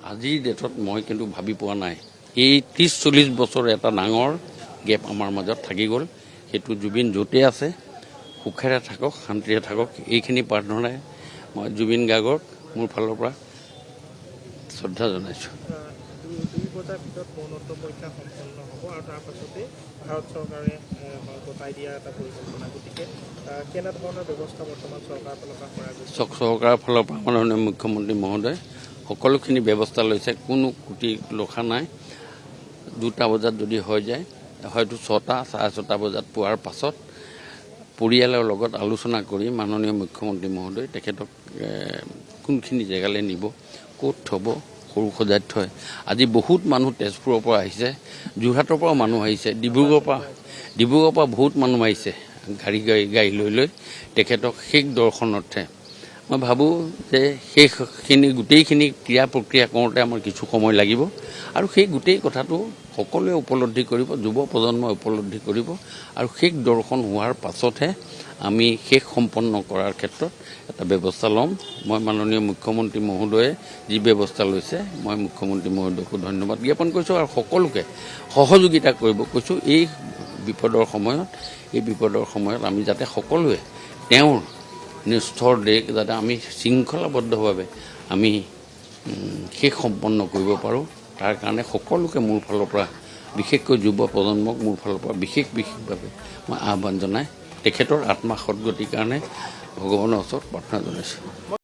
আজিৰ ডেটত মই কিন্তু ভাবি পোৱা নাই এই 30-40 বছৰ এটা ডাঙৰ গেপ আমাৰ মাজত থাকি গ'ল। সেইটো জুবিন য'তে আছে সুখেৰে থাকক, শান্তিৰে থাকক, এইখিনি প্ৰাৰ্থনাৰে মই জুবিন গাৰ্গক মোৰ ফালৰ পৰা শ্ৰদ্ধা জনাইছোঁ। 2 বজাৰ ভিতৰত মৰণোত্তৰ পৰীক্ষা সম্পন্ন হ'ব আৰু তাৰ পাছতে ভাৰত চৰকাৰে গতাই দিয়া এটা পৰিকল্পনা। গতিকে কেনেধৰণৰ ব্যৱস্থা বৰ্তমান চৰকাৰৰ ফালৰ পৰা কৰা গৈছে? চৰকাৰৰ ফালৰ পৰা মাননীয় মুখ্যমন্ত্ৰী মহোদয় সকলোখিনি ব্যৱস্থা লৈছে, কোনো কুটি ৰখা নাই। 2টা বজাত যদি হৈ যায় হয়তো 6টা, 6:30 বজাত পোৱাৰ পাছত পৰিয়ালৰ লগত আলোচনা কৰি মাননীয় মুখ্যমন্ত্ৰী মহোদয় তেখেতক কোনখিনি জেগালৈ নিব, ক'ত থ'ব, সৰু সজাই থয়। আজি বহুত মানুহ তেজপুৰৰ পৰা আহিছে, যোৰহাটৰ পৰাও মানুহ আহিছে, ডিব্ৰুগড়ৰ পৰা বহুত মানুহ আহিছে গাড়ী লৈ তেখেতক শেষ দৰ্শনাৰ্থে। মই ভাবোঁ যে সেইখিনি গোটেইখিনি ক্ৰিয়া প্ৰক্ৰিয়া কৰোঁতে আমাৰ কিছু সময় লাগিব আৰু সেই গোটেই কথাটো সকলোৱে উপলব্ধি কৰিব, যুৱ প্ৰজন্মই উপলব্ধি কৰিব আৰু শেষ দৰ্শন হোৱাৰ পাছতহে আমি শেষ সম্পন্ন কৰাৰ ক্ষেত্ৰত এটা ব্যৱস্থা ল'ম। মই মাননীয় মুখ্যমন্ত্ৰী মহোদয়ে যি ব্যৱস্থা লৈছে মই মুখ্যমন্ত্ৰী মহোদয়কো ধন্যবাদ জ্ঞাপন কৰিছোঁ আৰু সকলোকে সহযোগিতা কৰিব কৈছোঁ। এই বিপদৰ সময়ত আমি যাতে সকলোৱে তেওঁৰ নিষ্ঠৰ দেশ যাতে আমি শৃংখলাবদ্ধভাৱে আমি শেষ সম্পন্ন কৰিব পাৰোঁ, তাৰ কাৰণে সকলোকে মোৰ ফালৰ পৰা বিশেষকৈ যুৱ প্ৰজন্মক মোৰ ফালৰ পৰা বিশেষভাৱে মই আহ্বান জনাই তেখেতৰ আত্মা সদগতিৰ কাৰণে ভগৱানৰ ওচৰত প্ৰাৰ্থনা জনাইছোঁ।